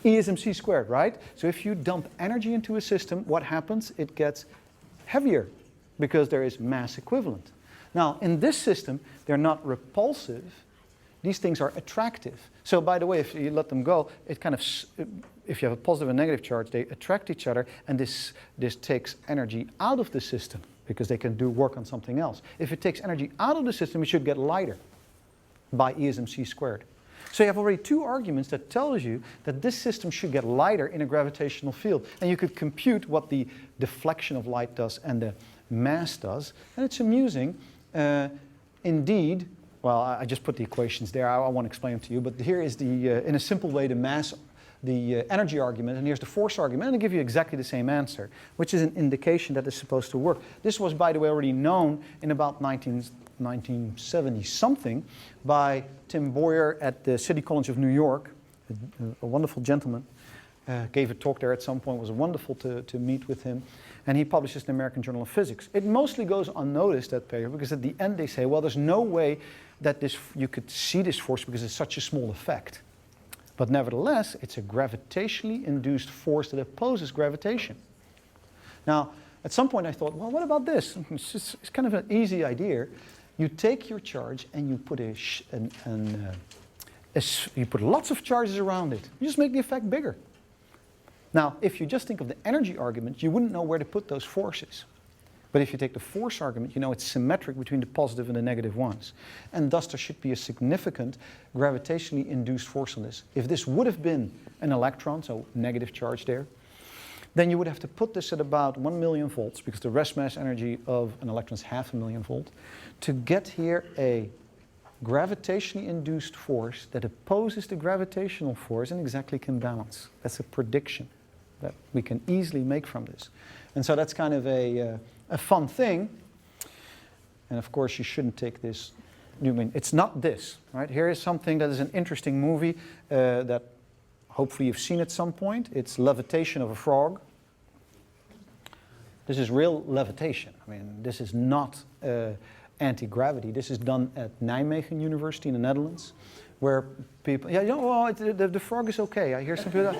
E is mc squared, right? So if you dump energy into a system, what happens? It gets heavier because there is mass equivalent. Now, in this system, they're not repulsive. These things are attractive. So by the way, if you let them go, it kind of, if you have a positive and negative charge, they attract each other, and this takes energy out of the system because they can do work on something else. If it takes energy out of the system, it should get lighter by E is mc squared. So you have already two arguments that tells you that this system should get lighter in a gravitational field. And you could compute what the deflection of light does and the mass does. And it's amusing. Indeed, well, I just put the equations there. I won't explain them to you, but here is the, in a simple way, the energy argument, and here's the force argument, and I give you exactly the same answer, which is an indication that it's supposed to work. This was, by the way, already known in about 1970-something by Tim Boyer at the City College of New York, a wonderful gentleman. Gave a talk there at some point. It was wonderful to meet with him. And he publishes in the American Journal of Physics. It mostly goes unnoticed, that paper, because at the end they say, well, there's no way that you could see this force because it's such a small effect. But nevertheless, it's a gravitationally induced force that opposes gravitation. Now, at some point I thought, well, what about this? It's kind of an easy idea. You take your charge and you put you put lots of charges around it. You just make the effect bigger. Now, if you just think of the energy argument, you wouldn't know where to put those forces. But if you take the force argument, you know it's symmetric between the positive and the negative ones. And thus there should be a significant gravitationally induced force on this. If this would have been an electron, so negative charge there, then you would have to put this at about 1 million volts, because the rest mass energy of an electron is 500,000 volts, to get here a gravitationally induced force that opposes the gravitational force and exactly can balance. That's a prediction that we can easily make from this. And so that's kind of a fun thing. And of course you shouldn't take this, it's not this, right? Here is something that is an interesting movie that hopefully you've seen at some point. It's Levitation of a Frog. This is real levitation. I mean, this is not anti-gravity. This is done at Nijmegen University in the Netherlands, where people, the frog is okay. I hear some people,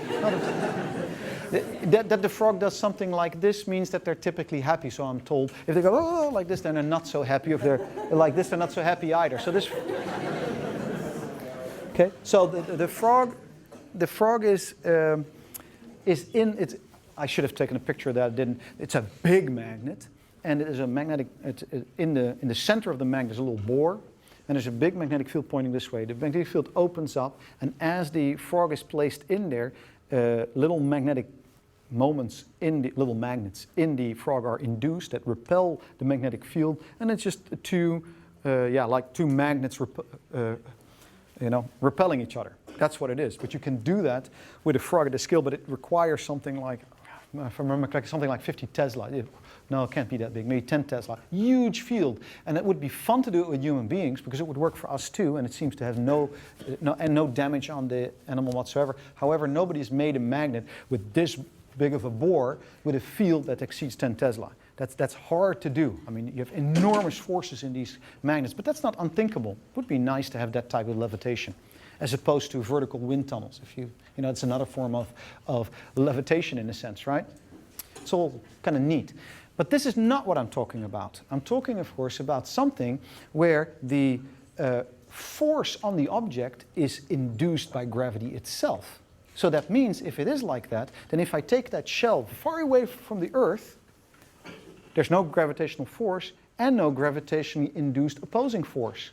that the frog does something like this means that they're typically happy, so I'm told. If they go, oh, like this, then they're not so happy. If they're like this, they're not so happy either. So this, okay, so the frog is in, it's, I should have taken a picture of that, I didn't. It's a big magnet, and it is a magnetic, in the center of the magnet is a little bore, and there's a big magnetic field pointing this way. The magnetic field opens up, and as the frog is placed in there, little magnetic moments in the little magnets in the frog are induced that repel the magnetic field, and it's just like two magnets repelling each other. That's what it is. But you can do that with a frog at a scale, but it requires something like, if I remember correctly, something like 50 Tesla. No, it can't be that big, maybe 10 Tesla. Huge field. And it would be fun to do it with human beings because it would work for us too, and it seems to have no damage on the animal whatsoever. However, nobody's made a magnet with this big of a bore with a field that exceeds 10 Tesla. That's hard to do. I mean, you have enormous forces in these magnets, but that's not unthinkable. It would be nice to have that type of levitation, as opposed to vertical wind tunnels. If it's another form of levitation in a sense, right? It's all kind of neat. But this is not what I'm talking about. I'm talking, of course, about something where the force on the object is induced by gravity itself. So that means if it is like that, then if I take that shell far away from the Earth, there's no gravitational force and no gravitationally induced opposing force.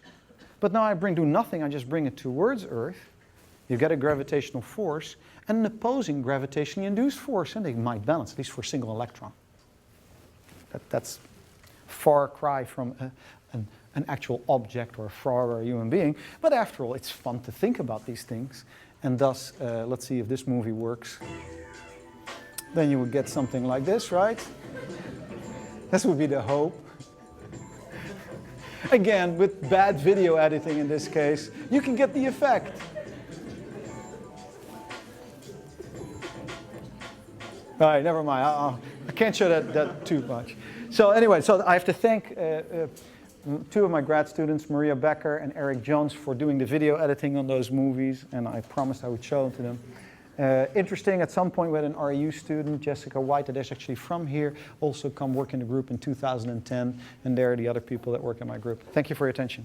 But now I do nothing, I just bring it towards Earth. You get a gravitational force and an opposing gravitationally induced force, and they might balance, at least for a single electron. That's far cry from an actual object or a frog or a human being. But after all, it's fun to think about these things. And thus, let's see if this movie works. Then you would get something like this, right? This would be the hope. Again, with bad video editing in this case, you can get the effect. All right, never mind. I can't show that too much. So anyway, so I have to thank two of my grad students, Maria Becker and Eric Jones, for doing the video editing on those movies, and I promised I would show them to them. Interesting, at some point we had an RU student, Jessica White, that is actually from here, also come work in the group in 2010, and they're the other people that work in my group. Thank you for your attention.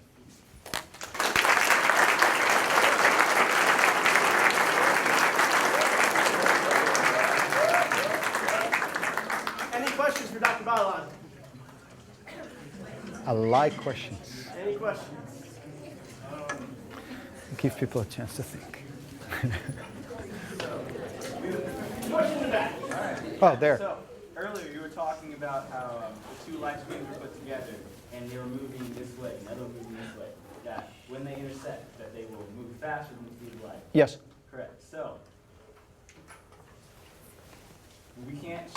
Any questions for Dr. Batelaan? I like questions. Any questions? Give people a chance to think. Question in the back. All right. Oh, there. So earlier you were talking about how the two light streams were put together and they were moving this way, another moving this way. that when they intersect, that they will move faster than the speed of light. Yes. Correct. So we can't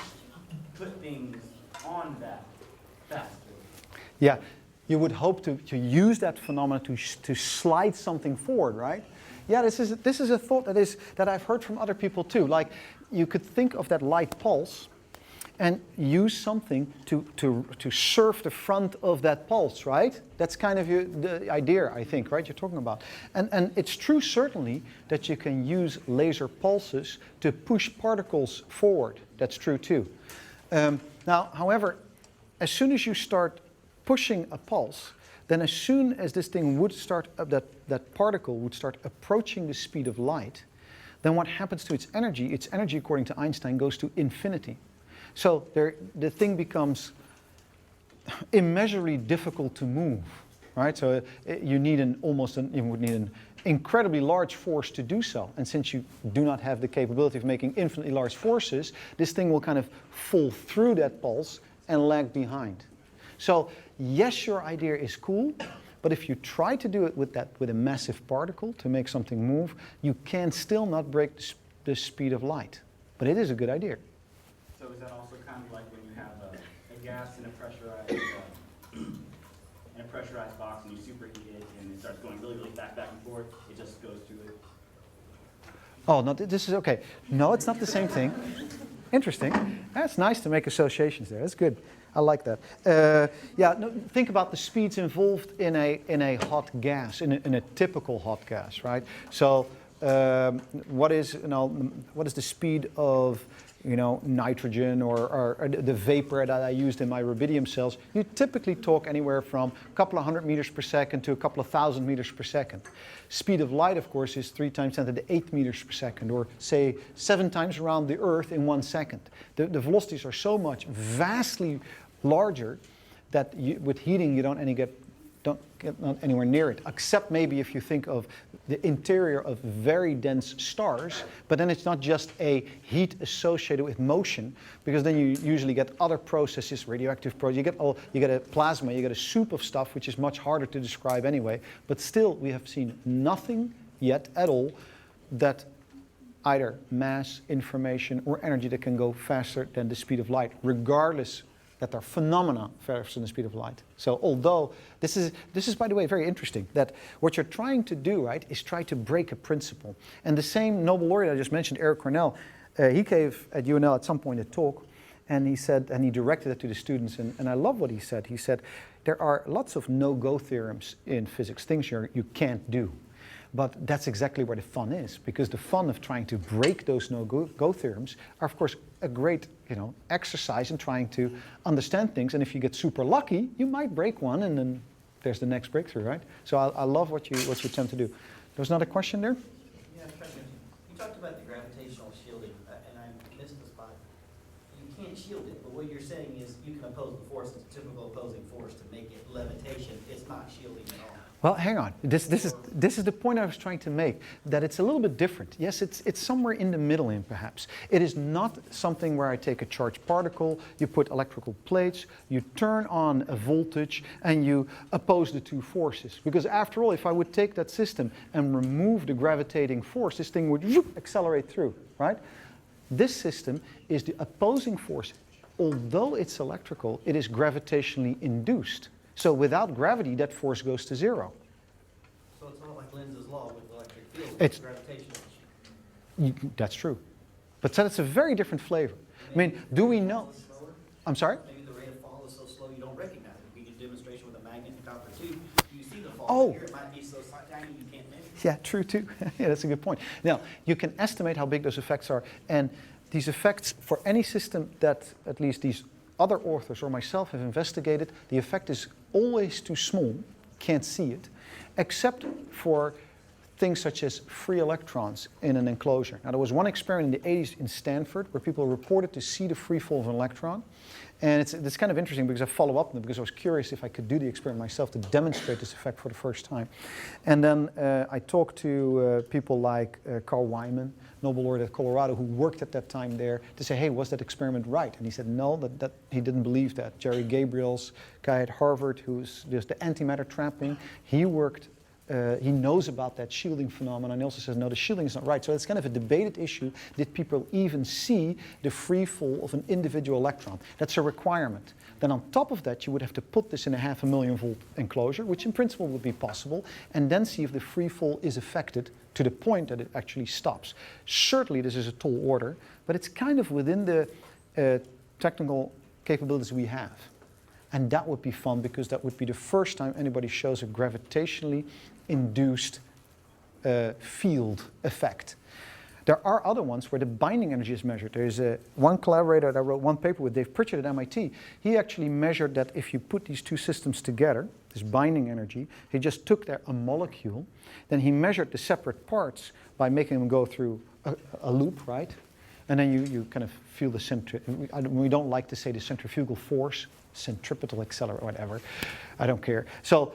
put things on that faster. Yeah, you would hope to use that phenomena to slide something forward, right? Yeah, this is a thought that I've heard from other people too. Like, you could think of that light pulse and use something to surf the front of that pulse, right? That's kind of the idea, I think, right? You're talking about. And it's true, certainly, that you can use laser pulses to push particles forward. That's true too. Now, however, as soon as you start pushing a pulse, then as soon as this thing would start, that particle would start approaching the speed of light, then what happens to its energy according to Einstein goes to infinity. So the thing becomes immeasurably difficult to move, right? So you would need an incredibly large force to do so. And since you do not have the capability of making infinitely large forces, this thing will kind of fall through that pulse and lag behind. So yes, your idea is cool, but if you try to do it with a massive particle to make something move, you can still not break the speed of light. But it is a good idea. So is that also kind of like when you have a gas in a pressurized box and you superheat it and it starts going really, really fast back and forth, it just goes to it? Oh, no, this is okay. No, it's not the same thing. Interesting. That's nice to make associations there. That's good. I like that. Think about the speeds involved in a hot gas, in a typical hot gas, right? So, what is the speed of nitrogen or the vapor that I used in my rubidium cells? You typically talk anywhere from a couple of 100 meters per second to a couple of 1,000 meters per second. Speed of light, of course, is 3 times 10 to the 8 meters per second, or say 7 times around the Earth in 1 second. The velocities are so much vastly larger that with heating you don't get not anywhere near it, except maybe if you think of the interior of very dense stars, but then it's not just a heat associated with motion, because then you usually get other processes, radioactive processes, you get a plasma, you get a soup of stuff, which is much harder to describe anyway, but still we have seen nothing yet at all that either mass, information, or energy that can go faster than the speed of light, regardless that are phenomena faster than the speed of light. So although this is by the way very interesting, that what you're trying to do, right, is try to break a principle. And the same Nobel laureate I just mentioned, Eric Cornell, he gave at UNL at some point a talk, and he said, and he directed it to the students, and I love what he said. He said, there are lots of no-go theorems in physics, things you can't do. But that's exactly where the fun is, because the fun of trying to break those no-go theorems are, of course, a great exercise in trying to understand things. And if you get super lucky, you might break one, and then there's the next breakthrough, right? So I love what you attempt to do. There was another question there? Yeah, you talked about the gravitational shielding, and I missed the spot. You can't shield it, but what you're saying is you can oppose the force, it's a typical opposing force to make it levitation. It's not shielding at all. Well, hang on. This is the point I was trying to make, that it's a little bit different. Yes, it's somewhere in the middle in perhaps. It is not something where I take a charged particle, you put electrical plates, you turn on a voltage, and you oppose the two forces. Because after all, if I would take that system and remove the gravitating force, this thing would accelerate through, right? This system is the opposing force. Although it's electrical, it is gravitationally induced. So without gravity, that force goes to zero. So it's not like Lenz's law with electric field, It's gravitational. That's true. But so that's a very different flavor. I mean, do we know? I'm sorry? Maybe the rate of fall is so slow you don't recognize it. We did a demonstration with a magnet in copper tube. You see the fall, Oh. but here it might be so tiny you can't measure it. Yeah, true too. Yeah, that's a good point. Now, you can estimate how big those effects are. And these effects, for any system that at least these other authors or myself have investigated, the effect is always too small, can't see it, except for things such as free electrons in an enclosure. Now, there was one experiment in the 80s in Stanford where people reported to see the free fall of an electron. And it's kind of interesting because I follow up on it because I was curious if I could do the experiment myself to demonstrate this effect for the first time. And then I talked to people like Carl Wyman, Nobel laureate at Colorado, who worked at that time there, to say, hey, was that experiment right? And he said no, that he didn't believe that. Jerry Gabriel's guy at Harvard, who's just the antimatter trapping, he worked he knows about that shielding phenomenon, and he also says, no, the shielding is not right. So it's kind of a debated issue. Did people even see the free fall of an individual electron? That's a requirement. Then on top of that, you would have to put this in a 500,000 volt enclosure, which in principle would be possible, and then see if the free fall is affected to the point that it actually stops. Certainly this is a tall order, but it's kind of within the technical capabilities we have. And that would be fun, because that would be the first time anybody shows a gravitationally induced field effect. There are other ones where the binding energy is measured. There's one collaborator that wrote one paper with Dave Pritchard at MIT. He actually measured that if you put these two systems together, this binding energy, he just took there a molecule, then he measured the separate parts by making them go through a loop, right? And then you kind of feel the we don't like to say the centrifugal force, centripetal accelerator, whatever, I don't care. So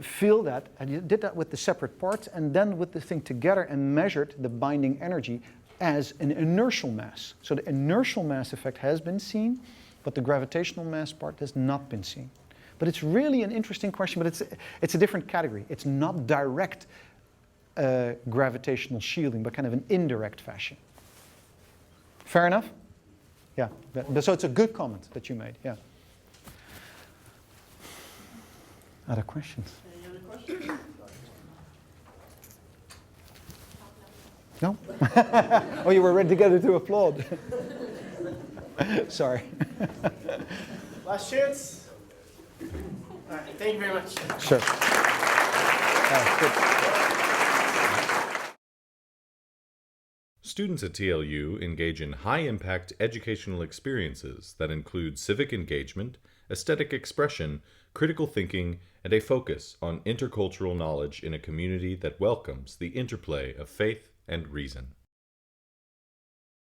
feel that, and you did that with the separate parts, and then with the thing together, and measured the binding energy as an inertial mass. So the inertial mass effect has been seen, but the gravitational mass part has not been seen. But it's really an interesting question, but it's a different category. It's not direct gravitational shielding, but kind of an indirect fashion. Fair enough? Yeah, so it's a good comment that you made, yeah. Other questions? Any other questions? No? Oh, you were ready together to applaud. Sorry. Last chance. All right, thank you very much. Sure. Good. Students at TLU engage in high-impact educational experiences that include civic engagement, aesthetic expression, critical thinking, and a focus on intercultural knowledge in a community that welcomes the interplay of faith and reason.